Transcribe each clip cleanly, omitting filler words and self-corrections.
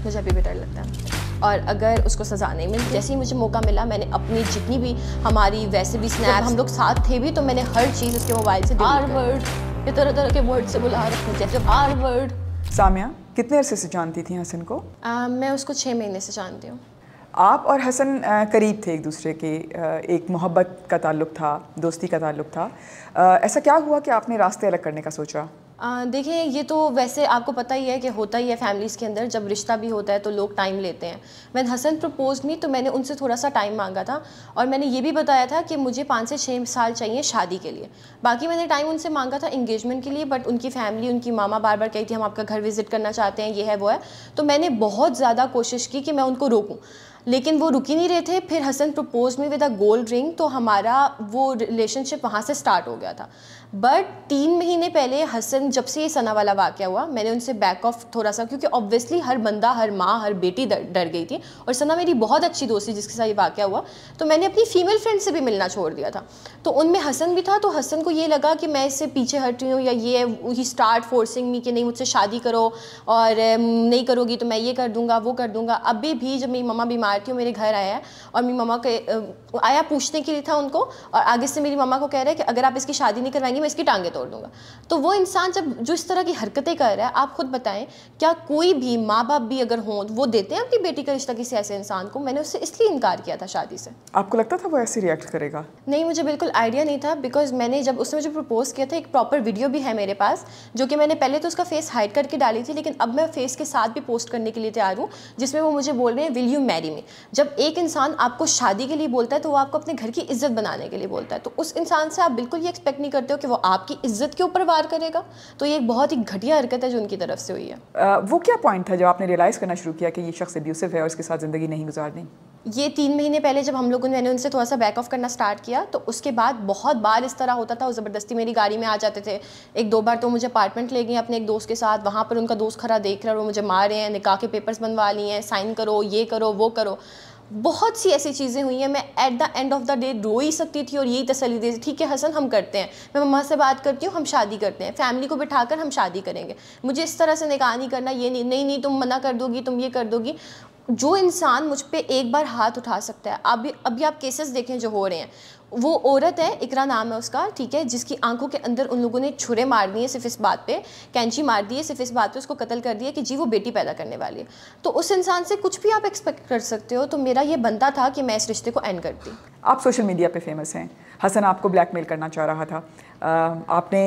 मुझे अभी भी डर लगता है। और अगर उसको सज़ा नहीं मिलती, जैसे ही मुझे मौका मिला मैंने अपनी जितनी भी हमारी वैसे भी स्नैप हम लोग साथ थे भी, तो मैंने हर चीज़ उसके मोबाइल से आर वर्ड ये तरह तरह के वर्ड से बुला रखा, जैसे आर वर्ड। सामिया, कितने अरसे से जानती थी हसन को? मैं उसको 6 महीने से जानती हूँ। आप और हसन करीब थे एक दूसरे के, एक मोहब्बत का ताल्लुक़ था, दोस्ती का ताल्लुक़ था। ऐसा क्या हुआ कि आपने रास्ते अलग करने का सोचा? देखिए, ये तो वैसे आपको पता ही है कि होता ही है फैमिलीज़ के अंदर, जब रिश्ता भी होता है तो लोग टाइम लेते हैं। मैंने हसन प्रपोज मी तो मैंने उनसे थोड़ा सा टाइम मांगा था, और मैंने ये भी बताया था कि मुझे 5 से 6 साल चाहिए शादी के लिए। बाकी मैंने टाइम उनसे मांगा था इंगेजमेंट के लिए, बट उनकी फैमिली, उनकी मामा बार बार कही थी हम आपका घर विज़िट करना चाहते हैं, ये है वो है। तो मैंने बहुत ज़्यादा कोशिश की कि मैं उनको रोकूँ, लेकिन वो रुक ही नहीं रहे थे। फिर Hasan propose me with a gold ring, तो हमारा वो रिलेशनशिप वहाँ से स्टार्ट हो गया था। बट 3 महीने पहले हसन, जब से ये सना वाला वाक़या हुआ, मैंने उनसे बैक ऑफ थोड़ा सा, क्योंकि ऑब्वियसली हर बंदा, हर माँ, हर बेटी डर गई थी, और सना मेरी बहुत अच्छी दोस्त थी जिसके साथ ये वाक़या हुआ, तो मैंने अपनी फ़ीमेल फ्रेंड से भी मिलना छोड़ दिया था। तो उनमें हसन भी था, तो हसन को ये लगा कि मैं इससे पीछे हट रही हूँ, या ये ही स्टार्ट फोर्सिंग मी कि नहीं मुझसे शादी करो, और नहीं करोगी तो मैं ये कर दूँगा, वो कर दूँगा। अभी भी जब मेरी मम्मा बीमार थी, वो मेरे घर आया और मेरी मम्मा के आया पूछने के लिए था उनको, और आगे से मेरी मम्मा को कह रहा है कि अगर आप इसकी शादी नहीं करवाएंगी मैं इसकी टांगें तोड़ दूंगा। तो वो इंसान जब जो इस तरह की हरकतें कर रहा है, आप खुद बताएं, क्या कोई भी माँ बाप भी अगर हों वो देते हैं अपनी बेटी का रिश्ता किसी ऐसे इंसान को? मैंने उससे इसलिए इनकार किया था शादी से। आपको लगता था वो ऐसे रिएक्ट करेगा? नहीं, मुझे बिल्कुल आइडिया नहीं था, बिकॉज मैंने जब उसने मुझे प्रपोज किया था, एक प्रॉपर वीडियो भी है मेरे पास, जो कि मैंने पहले तो उसका फेस हाइड करके डाली थी, लेकिन अब मैं फेस के साथ भी पोस्ट करने के लिए तैयार हूँ, जिसमें वो मुझे बोल रहे हैं विल यू मैरी मी। जब एक इंसान आपको शादी के लिए बोलता है तो वो आपको अपने घर की इज्जत बनाने के लिए बोलता है, तो उस इंसान से आप बिल्कुल ये एक्सपेक्ट नहीं करते हो कि वो आपकी इज्जत के ऊपर वार करेगा। तो ये एक बहुत ही घटिया हरकत है जो उनकी तरफ से हुई है। वो क्या पॉइंट था जब आपने रियलाइज़ करना शुरू किया कि ये शख्स एब्यूसिव है और इसके साथ ज़िंदगी नहीं गुजारनी? ये 3 महीने पहले जब मैंने उनसे थोड़ा सा बैक ऑफ करना स्टार्ट किया, तो उसके बाद बहुत बार इस तरह होता था, वो ज़बरदस्ती मेरी गाड़ी में आ जाते थे। 1-2 बार तो मुझे अपार्टमेंट ले गए अपने एक दोस्त के साथ, वहाँ पर उनका दोस्त खड़ा देख रहा है, वो मुझे मार रहे हैं, निकाह के पेपर्स बनवा लिए हैं, साइन करो, ये करो, वो करो। बहुत सी ऐसी चीज़ें हुई हैं। मैं at the end of the day रो ही सकती थी और यही तसल्ली दी, ठीक है हसन हम करते हैं, मैं मम्मा से बात करती हूँ, हम शादी करते हैं, फैमिली को बिठाकर हम शादी करेंगे, मुझे इस तरह से निकाह नहीं करना, ये नहीं तुम मना कर दोगी, तुम ये कर दोगी। जो इंसान मुझ पे एक बार हाथ उठा सकता है, अभी आप केसेस देखें जो हो रहे हैं, वो औरत है, इकरा नाम है उसका, ठीक है, जिसकी आंखों के अंदर उन लोगों ने छुरे मार दिए सिर्फ इस बात पे, कैंची मार दी है सिर्फ इस बात पे, उसको कत्ल कर दिया कि जी वो बेटी पैदा करने वाली है। तो उस इंसान से कुछ भी आप एक्सपेक्ट कर सकते हो। तो मेरा ये बनता था कि मैं इस रिश्ते को एंड करती। आप सोशल मीडिया पे फेमस हैं, हसन आपको ब्लैकमेल करना चाह रहा था, आपने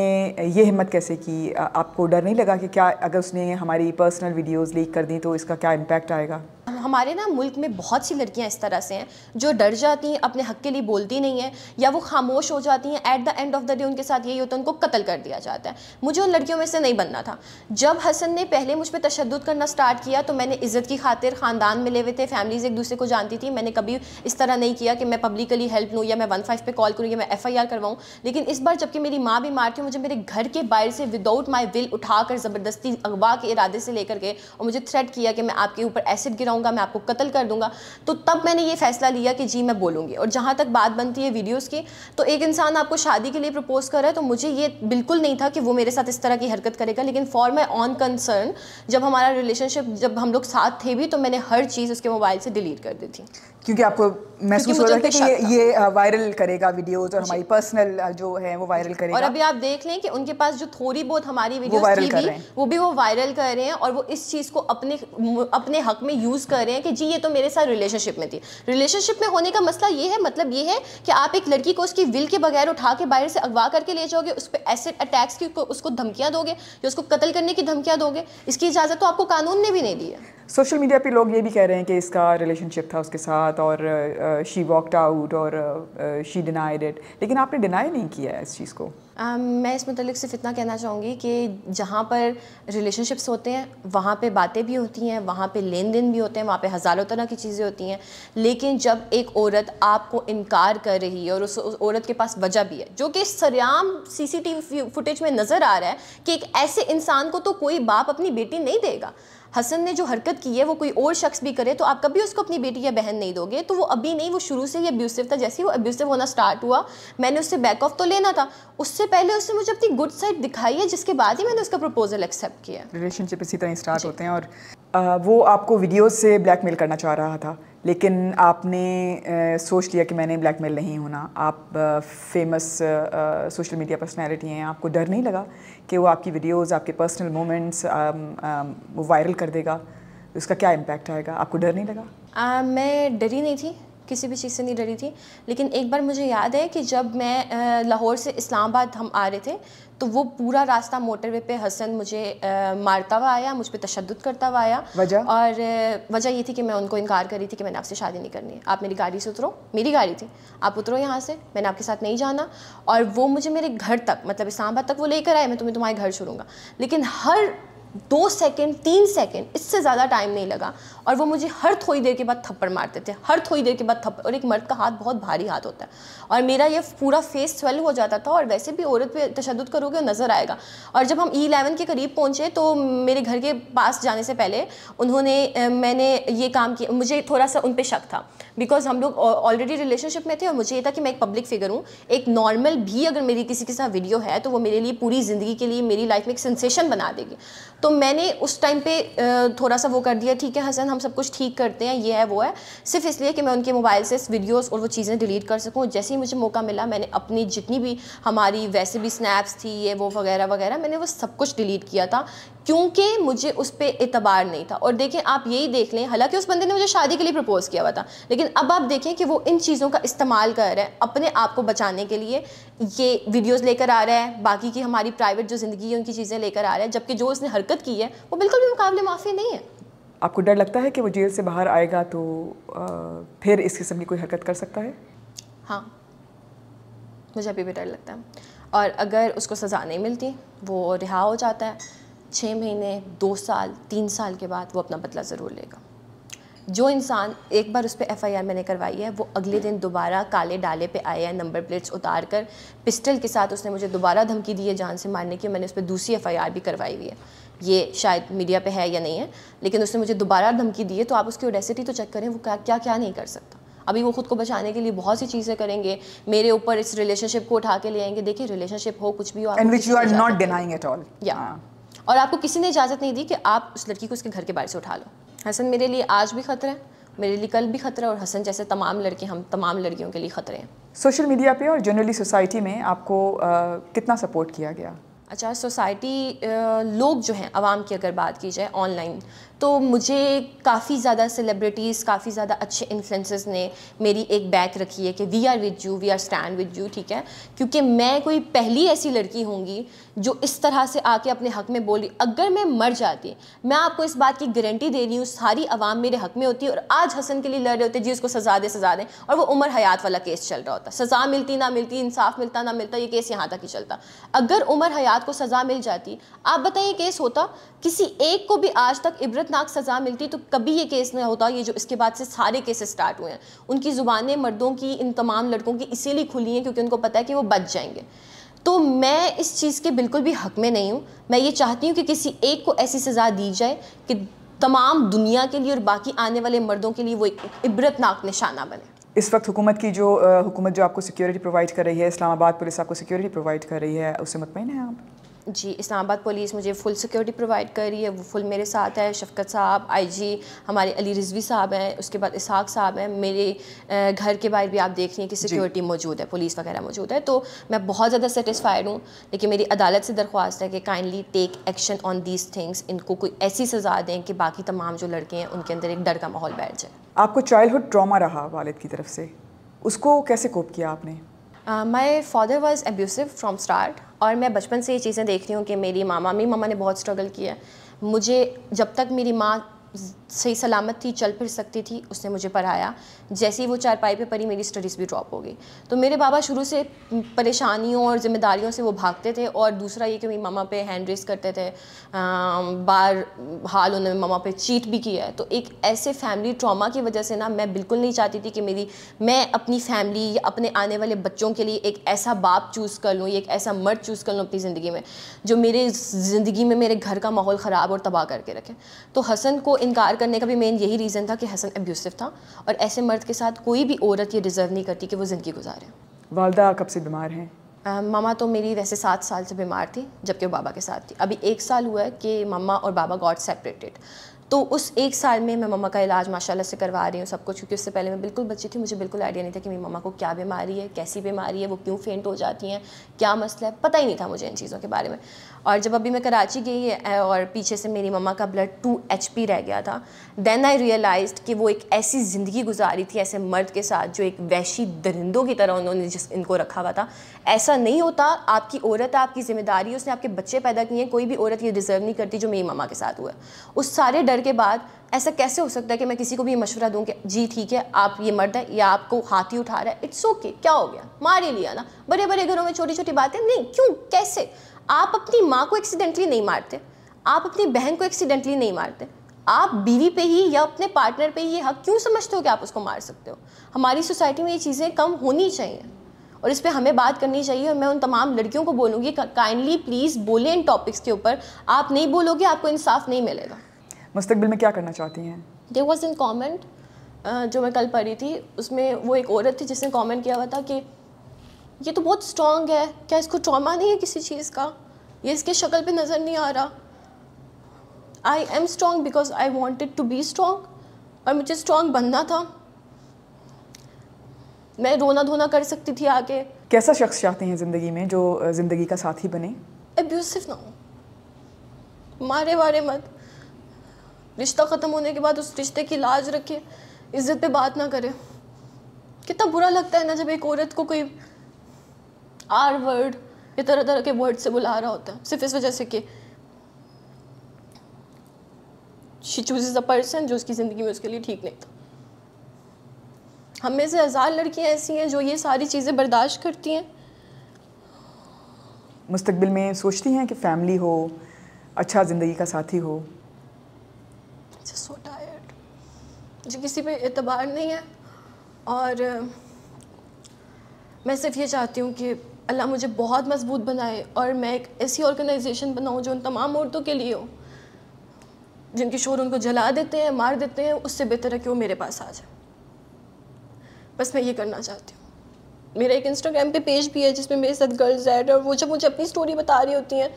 ये हिम्मत कैसे की? आपको डर नहीं लगा कि क्या अगर उसने हमारी पर्सनल वीडियोस लीक कर दी तो इसका क्या इम्पैक्ट आएगा? हमारे ना मुल्क में बहुत सी लड़कियां इस तरह से हैं जो डर जाती हैं, अपने हक के लिए बोलती नहीं हैं, या वो खामोश हो जाती हैं। Eight the end of the day उनके साथ यही होता है, उनको कत्ल कर दिया जाता है। मुझे उन लड़कियों में से नहीं बनना था। जब हसन ने पहले मुझ पर तशद्दुद करना स्टार्ट किया तो मैंने इज़्ज़त की खातिर, ख़ानदान में ले हुए थे, फैमिलीज़ एक दूसरे को जानती थी, मैंने कभी इस तरह नहीं किया कि मैं पब्लिकली हेल्प लूँ या मैं 15 पे कॉल करूँ या मैं FIR करवाऊँ। लेकिन इस बार जबकि मेरी माँ बीमार थी, मुझे मेरे घर के बाहर से विदाउट माई विल उठाकर ज़बरदस्ती अगवा के इरादे से लेकर के, और मुझे थ्रेट किया कि मैं आपके ऊपर एसिड गिराऊंगा, मैं आपको कत्ल कर दूंगा। तो तब मैंने ये फैसला लिया कि जी मैं बोलूँगी। और जहाँ तक बात बनती है वीडियोस की, तो एक इंसान आपको शादी के लिए प्रपोज कर रहा है, तो मुझे ये बिल्कुल नहीं था कि वो मेरे साथ इस तरह की हरकत करेगा। लेकिन फॉर माई ऑन कंसर्न, जब हमारा रिलेशनशिप, जब हम लोग साथ थे भी, तो मैंने हर चीज़ उसके मोबाइल से डिलीट कर दी थी, क्योंकि आपको महसूस हो रहा था कि ये वायरल करेगा वीडियोस और हमारी पर्सनल जो है वो वायरल करेगा। और अभी आप देख लें कि उनके पास जो थोड़ी बहुत हमारी वीडियोस थी भी, वो भी वो वायरल कर रहे हैं, और वो इस चीज़ को अपने हक में यूज़ कर रहे हैं कि जी ये तो मेरे साथ रिलेशनशिप में थी। रिलेशनशिप में होने का मसला ये है, मतलब ये है कि आप एक लड़की को उसकी विल के बगैर उठा के बाहर से अगवा करके ले जाओगे, उस पर एसिड अटैक्स की उसको धमकियाँ दोगे, या उसको कत्ल करने की धमकियाँ दोगे। इसकी इजाज़त तो आपको कानून ने भी नहीं दी है। सोशल मीडिया पे लोग ये भी कह रहे हैं कि इसका रिलेशनशिप था उसके साथ और शी वॉकड आउट और शी डिनाइड इट, लेकिन आपने डिनाई नहीं किया है इस चीज़ को। मैं इस मतलब सिर्फ इतना कहना चाहूँगी कि जहाँ पर रिलेशनशिप्स होते हैं वहाँ पे बातें भी होती हैं, वहाँ पे लेन देन भी होते हैं, वहाँ पे हज़ारों तरह की चीज़ें होती हैं। लेकिन जब एक औरत आपको इनकार कर रही है और उस औरत के पास वजह भी है, जो कि सरेआम CCTV फुटेज में नज़र आ रहा है कि एक ऐसे इंसान को तो कोई बाप अपनी बेटी नहीं देगा। हसन ने जो हरकत की है वो कोई और शख्स भी करे तो आप कभी उसको अपनी बेटी या बहन नहीं दोगे। तो वो अभी नहीं, वो शुरू से ही अब्यूसिव था। जैसे ही वो अब्यूसिव होना स्टार्ट हुआ, मैंने उससे बैक ऑफ तो लेना था, उससे पहले उसने मुझे अपनी गुड साइड दिखाई है, जिसके बाद ही मैंने उसका प्रपोजल एक्सेप्ट किया। रिलेशनशिप इसी तरह स्टार्ट होते हैं और वो आपको वीडियोस से ब्लैकमेल करना चाह रहा था, लेकिन आपने सोच लिया कि मैंने ब्लैकमेल नहीं होना। आप फेमस सोशल मीडिया पर्सनैलिटी हैं, आपको डर नहीं लगा कि वो आपकी वीडियोस, आपके पर्सनल मोमेंट्स वो वायरल कर देगा, उसका क्या इम्पैक्ट आएगा? आपको डर नहीं लगा? मैं डरी नहीं थी, किसी भी चीज़ से नहीं डरी थी। लेकिन एक बार मुझे याद है कि जब मैं लाहौर से इस्लामाबाद हम आ रहे थे, तो वो पूरा रास्ता मोटरवे पे हसन मुझे मारता हुआ आया, मुझ पे तशद्दुद करता हुआ आया। वजह? और वजह ये थी कि मैं उनको इनकार कर रही थी कि मैंने आपसे शादी नहीं करनी है, आप मेरी गाड़ी से उतरो। मेरी गाड़ी थी, आप उतरो यहाँ से, मैंने आपके साथ नहीं जाना। और वो मुझे मेरे घर तक, मतलब इस्लामाबाद तक वो लेकर आए, मैं तुम्हारे घर छोड़ूंगा। लेकिन हर 2 सेकंड 3 सेकंड, इससे ज़्यादा टाइम नहीं लगा, और वो मुझे हर थोड़ी देर के बाद थप्पड़ मारते थे, हर थोड़ी देर के बाद थप्पड़। और एक मर्द का हाथ बहुत भारी हाथ होता है, और मेरा ये पूरा फेस स्वेल हो जाता था। और वैसे भी औरत पे तशद्दुद करोगे नज़र आएगा। और जब हम E11 के करीब पहुँचे, तो मेरे घर के पास जाने से पहले उन्होंने मैंने ये काम किया, मुझे थोड़ा सा उन पर शक था, बिकॉज हम लोग ऑलरेडी रिलेशनशिप में थे, और मुझे ये था कि मैं एक पब्लिक फिगर हूँ। एक नॉर्मल भी अगर मेरी किसी के साथ वीडियो है, तो वो मेरे लिए पूरी ज़िंदगी के लिए, मेरी लाइफ में एक सेंसेशन बना देगी। तो मैंने उस टाइम पे थोड़ा सा वो कर दिया, ठीक है हसन, हम सब कुछ ठीक करते हैं, ये है वो है, सिर्फ इसलिए कि मैं उनके मोबाइल से वीडियोस और वो चीज़ें डिलीट कर सकूं। जैसे ही मुझे मौका मिला, मैंने अपनी जितनी भी हमारी वैसे भी स्नैप्स थी, ये वो वगैरह वगैरह, मैंने वो सब कुछ डिलीट किया था, क्योंकि मुझे उस पर एतबार नहीं था। और देखें, आप यही देख लें, हालांकि उस बंदे ने मुझे शादी के लिए प्रपोज़ किया हुआ था, लेकिन अब आप देखें कि वो इन चीज़ों का इस्तेमाल कर रहा है अपने आप को बचाने के लिए। ये वीडियोस लेकर आ रहा है, बाकी की हमारी प्राइवेट जो ज़िंदगी है उनकी चीज़ें लेकर आ रहा है, जबकि जो उसने हरकत की है वो बिल्कुल भी मुकाबले माफ़ी नहीं है। आपको डर लगता है कि वो जेल से बाहर आएगा तो फिर इस किस्म की कोई हरकत कर सकता है? हाँ, मुझे अभी भी डर लगता है। और अगर उसको सज़ा नहीं मिलती, वो रिहा हो जाता है, 6 महीने 2 साल 3 साल के बाद वो अपना बदला ज़रूर लेगा। जो इंसान एक बार उस पर FIR मैंने करवाई है, वो अगले दिन दोबारा काले डाले पे आया है, नंबर प्लेट्स उतार कर, पिस्टल के साथ उसने मुझे दोबारा धमकी दी है जान से मारने की। मैंने उस पर दूसरी FIR भी करवाई हुई है, ये शायद मीडिया पे है या नहीं है, लेकिन उसने मुझे दोबारा धमकी दी है। तो आप उसकी ऑडेसिटी तो चेक करें, वो क्या क्या नहीं कर सकता। अभी वो खुद को बचाने के लिए बहुत सी चीज़ें करेंगे, मेरे ऊपर इस रिलेशनशिप को उठा के ले आएंगे। देखिए, रिलेशनशिप हो कुछ भी हो, and which you are not denying at all, और आपको किसी ने इजाज़त नहीं दी कि आप उस लड़की को उसके घर के बाहर से उठा लो। हसन मेरे लिए आज भी ख़तरा है, मेरे लिए कल भी ख़तरा है, और हसन जैसे तमाम लड़के, हम तमाम लड़कियों के लिए ख़तरे हैं। सोशल मीडिया पे और जनरली सोसाइटी में आपको कितना सपोर्ट किया गया? अच्छा, सोसाइटी लोग जो हैं, आवाम की अगर बात की जाए ऑनलाइन, तो मुझे काफ़ी ज़्यादा सेलिब्रिटीज़, काफ़ी ज़्यादा अच्छे इन्फ्लुएंसर्स ने मेरी एक बैक रखी है कि we are with you, we are stand with you, ठीक है। क्योंकि मैं कोई पहली ऐसी लड़की होंगी जो इस तरह से आके अपने हक़ में बोल रही। अगर मैं मर जाती, मैं आपको इस बात की गारंटी दे रही हूँ, सारी आवाम मेरे हक़ में होती। और आज हसन के लिए लड़ रहे होते जी उसको सज़ा दें, और वो उमर हयात वाला केस चल रहा होता। सज़ा मिलती ना मिलती, इंसाफ मिलता ना मिलता, ये केस यहाँ तक ही चलता। अगर उमर हयात को सज़ा मिल जाती, आप बताइए केस होता, किसी एक को भी आज तक इबरतनाक सज़ा मिलती तो कभी ये केस नहीं होता। ये जो इसके बाद से सारे केसेस स्टार्ट हुए हैं, उनकी ज़ुबानें मर्दों की, इन तमाम लड़कों की इसीलिए खुली हैं क्योंकि उनको पता है कि वो बच जाएंगे। तो मैं इस चीज़ के बिल्कुल भी हक़ में नहीं हूँ। मैं ये चाहती हूँ कि किसी एक को ऐसी सज़ा दी जाए कि तमाम दुनिया के लिए और बाकी आने वाले मर्दों के लिए वो एक इबरतनाक निशाना बने। इस वक्त हुकूमत जो आपको सिक्योरिटी प्रोवाइड कर रही है, इस्लामाबाद पुलिस आपको सिक्योरिटी प्रोवाइड कर रही है, उससे मुतमईन हैं आप? जी, इस्लामाबाद पुलिस मुझे फुल सिक्योरिटी प्रोवाइड कर रही है, वो फुल मेरे साथ है। शफ़क़त साहब, IG हमारे अली रिजवी साहब हैं, उसके बाद इसहाक साहब हैं। मेरे घर के बाहर भी आप देख रही हैं कि सिक्योरिटी मौजूद है, पुलिस वगैरह मौजूद है। तो मैं बहुत ज़्यादा सेटिस्फाइड हूँ, लेकिन मेरी अदालत से दरख्वास्त है कि kindly take action on these things. इनको कोई ऐसी सज़ा दें कि बाकी तमाम जो लड़के हैं उनके अंदर एक डर का माहौल बैठ जाए। आपको चाइल्डहुड ट्रॉमा रहा वालिद की तरफ से, उसको कैसे कोप किया आपने? My father was abusive from start, और मैं बचपन से ये चीज़ें देख रही हूँ कि मेरी मामा ने बहुत स्ट्रगल किया है। मुझे जब तक मेरी माँ सही सलामत थी, चल फिर सकती थी, उसने मुझे पढ़ाया। जैसे ही वो चारपाई पे पड़ी, मेरी स्टडीज़ भी ड्रॉप हो गई। तो मेरे बाबा शुरू से परेशानियों और ज़िम्मेदारियों से वो भागते थे। और दूसरा ये कि मेरी मामा पे हैंड रेस करते थे, बार हाल उन्होंने मामा पे चीट भी किया है। तो एक ऐसे फैमिली ट्रॉमा की वजह से ना, मैं बिल्कुल नहीं चाहती थी कि मैं अपनी फैमिली या अपने आने वाले बच्चों के लिए एक ऐसा बाप चूज़ कर लूँ, एक ऐसा मर्द चूज़ कर लूँ अपनी ज़िंदगी में जो मेरे ज़िंदगी में मेरे घर का माहौल ख़राब और तबाह करके रखे। तो हसन को इनकार करने का भी मेन यही रीज़न था कि हसन एब्यूसिव था, और ऐसे मर्द के साथ कोई भी औरत ये डिज़र्व नहीं करती कि वो ज़िंदगी गुजारे। वालदा कब से बीमार हैं? मामा तो मेरी वैसे 7 साल से बीमार थी, जबकि वो बाबा के साथ थी। अभी 1 साल हुआ है कि मामा और बाबा गॉट सेपरेटेड। तो उस 1 साल में मैं मम्मा का इलाज माशाल्लाह से करवा रही हूँ सब कुछ, क्योंकि उससे पहले मैं बिल्कुल बच्ची थी, मुझे बिल्कुल आइडिया नहीं था कि मेरी मम्मा को क्या बीमारी है, कैसी बीमारी है, वो क्यों फेंट हो जाती हैं, क्या मसला है, पता ही नहीं था मुझे इन चीज़ों के बारे में। और जब अभी मैं कराची गई और पीछे से मेरी मम्मा का ब्लड 2 HP रह गया था, देन आई रियलाइज्ड कि वो एक ऐसी ज़िंदगी गुजारी थी ऐसे मर्द के साथ जो एक वैशी दरिंदों की तरह उन्होंने इनको रखा हुआ था। ऐसा नहीं होता, आपकी औरत है, आपकी जिम्मेदारी है, उसने आपके बच्चे पैदा किए हैं, कोई भी औरत ये डिज़र्व नहीं करती जो मेरी मम्मा के साथ हुआ है। उस सारे डर के बाद ऐसा कैसे हो सकता है कि मैं किसी को भी ये मशवरा दूं कि जी ठीक है आप ये मर्द है या आपको हाथी उठा रहा है, इट्स ओके, क्या हो गया, मार ही लिया ना। बड़े बड़े घरों में छोटी छोटी बातें नहीं, क्यों, कैसे? आप अपनी माँ को एक्सीडेंटली नहीं मारते, आप अपनी बहन को एक्सीडेंटली नहीं मारते, आप बीवी पे ही या अपने पार्टनर पे ही ये हक क्यों समझते हो कि आप उसको मार सकते हो? हमारी सोसाइटी में ये चीज़ें कम होनी चाहिए और इस पर हमें बात करनी चाहिए। और मैं उन तमाम लड़कियों को बोलूँगी काइंडली प्लीज़ बोलें इन टॉपिक्स के ऊपर, आप नहीं बोलोगे आपको इंसाफ नहीं मिलेगा। मुस्तकबिल में क्या करना चाहती हैं? देयर वाज एन कमेंट जो मैं कल पढ़ी थी, उसमें वो एक औरत थी जिसने कमेंट किया हुआ था कि ये तो बहुत स्ट्रॉन्ग है, क्या इसको ट्रॉमा नहीं है किसी चीज़ का, ये इसके शक्ल पे नज़र नहीं आ रहा। I am strong because I wanted to be strong, और मुझे स्ट्रॉन्ग बनना था। मैं रोना धोना कर सकती थी आके। कैसा शख्स चाहते हैं ज़िंदगी में जो ज़िंदगी का साथी बने? एब्यूसिव ना हो, मारे वारे मत, रिश्ता ख़त्म होने के बाद उस रिश्ते की लाज रखे, इज्जत पे बात ना करे। कितना बुरा लगता है ना जब एक औरत को कोई आर वर्ड या तरह तरह के वर्ड से बुला रहा होता है सिर्फ इस वजह से कि शी चूजेस अ पर्सन जो उसकी ज़िंदगी में उसके लिए ठीक नहीं था। हम में से 1000 लड़कियां ऐसी हैं जो ये सारी चीज़ें बर्दाश्त करती हैं। मुस्तकबिल में सोचती हैं कि फैमिली हो, अच्छा ज़िंदगी का साथी हो? सो टायर्ड, मुझे किसी पे एतबार नहीं है और मैं सिर्फ ये चाहती हूँ कि अल्लाह मुझे बहुत मजबूत बनाए और मैं एक ऐसी ऑर्गेनाइजेशन बनाऊँ जो उन तमाम औरतों के लिए हो जिनके शोर उनको जला देते हैं, मार देते हैं, उससे बेहतर है कि वो मेरे पास आ जाए। बस मैं ये करना चाहती हूँ। मेरा एक इंस्टाग्राम पे पेज भी है जिसमें मेरे साथ गर्ल्स ऐड, और वो जब मुझे अपनी स्टोरी बता रही होती हैं,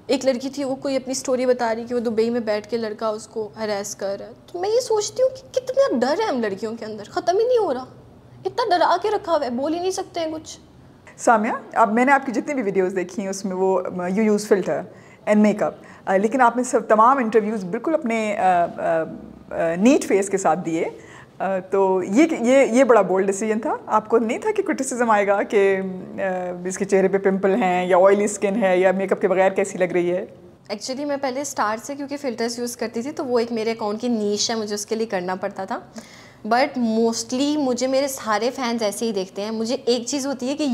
एक लड़की थी वो कोई अपनी स्टोरी बता रही कि वो दुबई में बैठ के लड़का उसको हरास कर रहा है, तो मैं ये सोचती हूँ कि कितना डर है हम लड़कियों के अंदर, ख़त्म ही नहीं हो रहा, इतना डरा के रखा हुआ है, बोल ही नहीं सकते हैं कुछ। सामिया, अब मैंने आपकी जितनी भी वीडियोस देखी हैं उसमें वो you use filter and makeup, लेकिन आपने सब तमाम इंटरव्यूज़ बिल्कुल अपने नीट फेस के साथ दिए, तो ये बड़ा बोल्ड डिसीजन था। आपको नहीं था कि क्रिटिसिज्म आएगा कि इसके चेहरे पे पिंपल हैं या ऑयली स्किन है या मेकअप के बगैर कैसी लग रही है? एक्चुअली मैं पहले स्टार्ट से क्योंकि फ़िल्टर्स यूज़ करती थी तो वो एक मेरे अकाउंट की नीश है, मुझे उसके लिए करना पड़ता था। बट मोस्टली मुझे मेरे सारे फैंस ऐसे ही देखते हैं। मुझे एक चीज़ होती है कि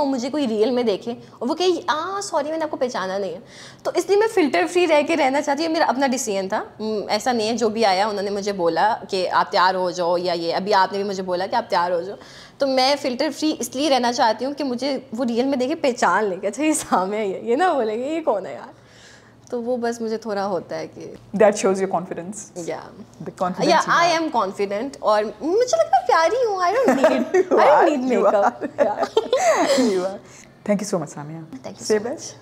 मुझे कोई रियल में देखे और वो कहे सॉरी मैंने आपको पहचाना नहीं है, तो इसलिए मैं फ़िल्टर फ्री रह के रहना चाहती हूँ। मेरा अपना डिसीजन था, ऐसा नहीं है जो भी आया उन्होंने मुझे बोला कि आप तैयार हो जाओ, या ये अभी आपने भी मुझे बोला कि आप तैयार हो जाओ, तो मैं फ़िल्टर फ्री इसलिए रहना चाहती हूँ कि मुझे वो रियल में देखे, पहचान लेंगे, अच्छा ये सामने है, ये ना बोलेंगे ये कौन है यार, तो वो बस मुझे थोड़ा होता है कि दैट शोज योर कॉन्फिडेंस। या आई एम कॉन्फिडेंट और मुझे लगता है प्यारी हूँ। I don't need makeup. Thank you so much Samiya. Thank you so much.